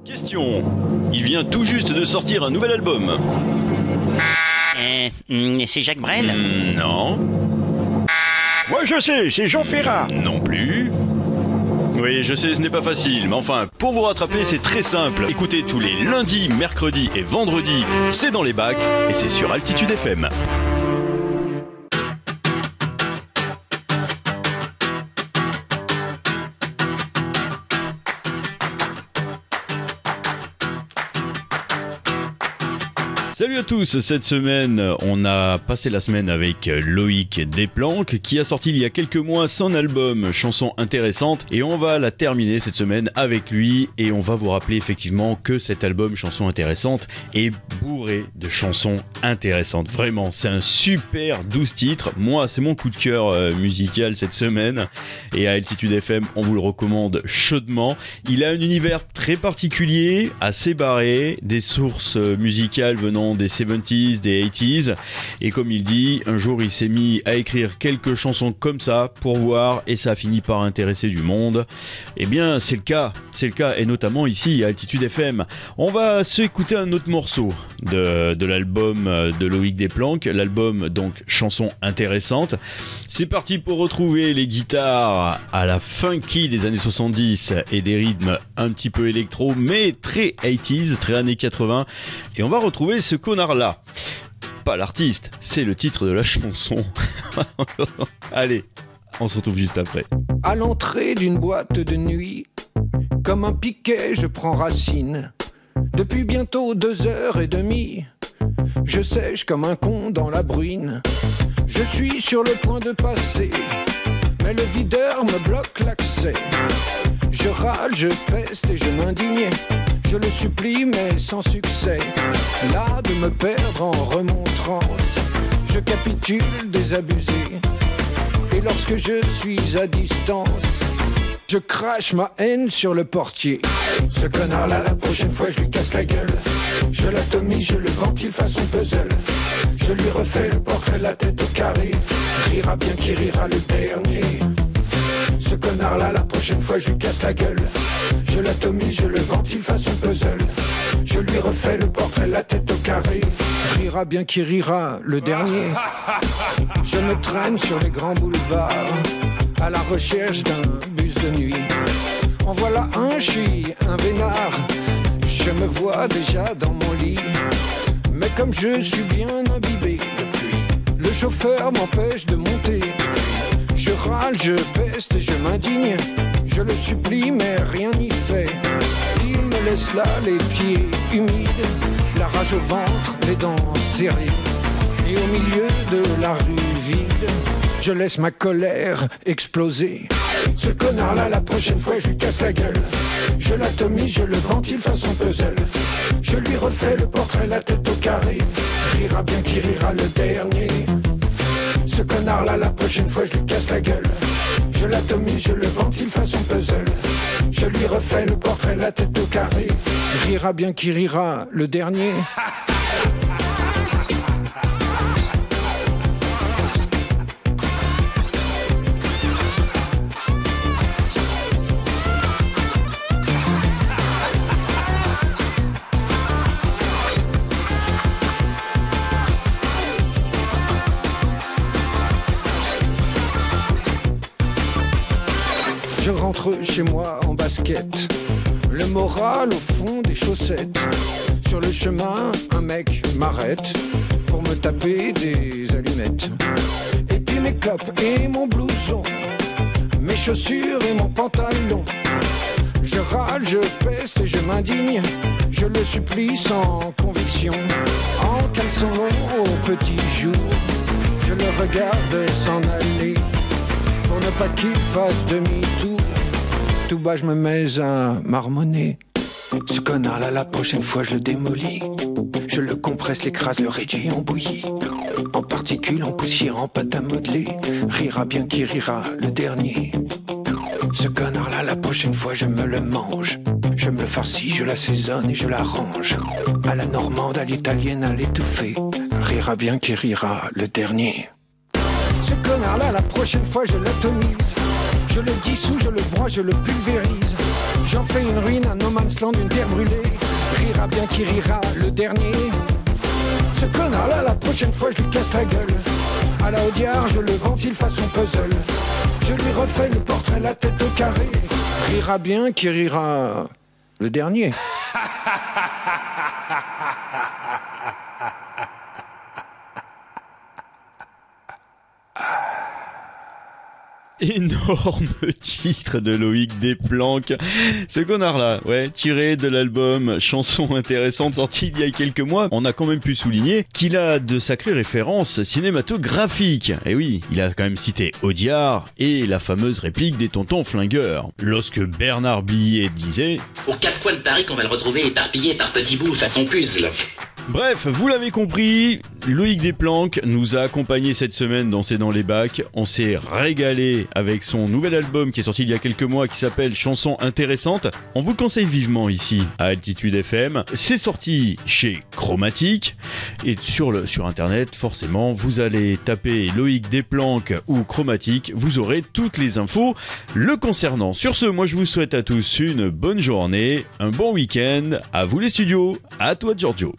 Question. Il vient tout juste de sortir un nouvel album. C'est Jacques Brel? Non. Moi je sais, c'est Jean Ferrat. Non plus. Oui, je sais, ce n'est pas facile, mais enfin, pour vous rattraper, c'est très simple. Écoutez tous les lundis, mercredis et vendredis, c'est dans les bacs et c'est sur Altitude FM. Salut à tous, cette semaine on a passé la semaine avec Loïc Desplanques qui a sorti il y a quelques mois son album Chanson Intéressante et on va la terminer cette semaine avec lui et on va vous rappeler effectivement que cet album Chanson Intéressante est bourré de chansons intéressantes. Vraiment, c'est un super 12 titres, moi c'est mon coup de cœur musical cette semaine et à Altitude FM on vous le recommande chaudement. Il a un univers très particulier, assez barré, des sources musicales venant des 70s, des 80s et comme il dit, un jour il s'est mis à écrire quelques chansons comme ça pour voir et ça a fini par intéresser du monde. Eh bien c'est le cas et notamment ici à Altitude FM. On va s'écouter un autre morceau de l'album de Loïc Desplanques, l'album donc Chanson Intéressante. C'est parti pour retrouver les guitares à la funky des années 70 et des rythmes un petit peu électro mais très 80s, très années 80 et on va retrouver ce connard-là. Pas l'artiste, c'est le titre de la chanson. Allez, on se retrouve juste après. À l'entrée d'une boîte de nuit, comme un piquet, je prends racine. Depuis bientôt 2h30, je sèche comme un con dans la bruine. Je suis sur le point de passer, mais le videur me bloque l'accès. Je râle, je peste et je m'indigne. Je le supplie mais sans succès. Là de me perdre en remontrance, je capitule désabusé. Et lorsque je suis à distance, je crache ma haine sur le portier. Ce connard là, la prochaine fois je lui casse la gueule. Je l'atomise, je le ventile façon puzzle. Je lui refais le portrait, la tête au carré. Rira bien qui rira le dernier. Ce connard là, la prochaine fois je lui casse la gueule. Je l'atomise, je le ventile façon puzzle. Je lui refais le portrait, la tête au carré. Rira bien qui rira le dernier. Je me traîne sur les grands boulevards à la recherche d'un bus de nuit. En voilà un, je suis un vénard. Je me vois déjà dans mon lit. Mais comme je suis bien imbibé depuis, le chauffeur m'empêche de monter. Je râle, je peste et je m'indigne. Je le supplie mais rien n'y fait. Il me laisse là les pieds humides, la rage au ventre, les dents serrées. Et au milieu de la rue vide, je laisse ma colère exploser. Ce connard là, la prochaine fois je lui casse la gueule. Je l'atomise, je le ventile façon puzzle. Je lui refais le portrait, la tête au carré. Rira bien qui rira le dernier. Ce connard là, la prochaine fois je lui casse la gueule. Je l'atomise, je le ventile façon puzzle. Je lui refais le portrait, la tête au carré. Rira bien qui rira le dernier. Je rentre chez moi en basket, le moral au fond des chaussettes. Sur le chemin, un mec m'arrête pour me taper des allumettes. Et puis mes clopes et mon blouson, mes chaussures et mon pantalon. Je râle, je peste et je m'indigne. Je le supplie sans conviction. En caleçon long au petit jour, je le regarde s'en aller. Pour ne pas qu'il fasse demi-tour, tout bas je me mets à marmonner. Ce connard là, la prochaine fois je le démolis. Je le compresse, l'écrase, le réduit en bouillie. En particules, en poussière, en pâte à modeler. Rira bien qui rira le dernier. Ce connard là, la prochaine fois je me le mange. Je me le farcis, je l'assaisonne et je l'arrange. À la normande, à l'italienne, à l'étouffée. Rira bien qui rira le dernier. Ce connard là, la prochaine fois je l'atomise. Je le dissous, je le broie, je le pulvérise. J'en fais une ruine, un no man's land, une terre brûlée. Rira bien qui rira, le dernier. Ce connard-là, la prochaine fois, je lui casse la gueule. À la Audiard, je le ventile façon puzzle. Je lui refais le portrait, la tête au carré. Rira bien qui rira, le dernier. Énorme titre de Loïc Desplanques. Ce connard-là, ouais, tiré de l'album Chanson intéressante sorti il y a quelques mois, on a quand même pu souligner qu'il a de sacrées références cinématographiques. Et oui, il a quand même cité Audiard et la fameuse réplique des tontons flingueurs. Lorsque Bernard Blier disait « Aux quatre coins de Paris qu'on va le retrouver éparpillé par petits bouts façon puzzle ». Bref, vous l'avez compris, Loïc Desplanques nous a accompagnés cette semaine dans C'est dans les bacs. On s'est régalé avec son nouvel album qui est sorti il y a quelques mois qui s'appelle Chanson intéressante. On vous le conseille vivement ici à Altitude FM. C'est sorti chez Chromatique et sur internet, forcément, vous allez taper Loïc Desplanques ou Chromatique, vous aurez toutes les infos le concernant. Sur ce, moi je vous souhaite à tous une bonne journée, un bon week-end. À vous les studios, à toi Giorgio.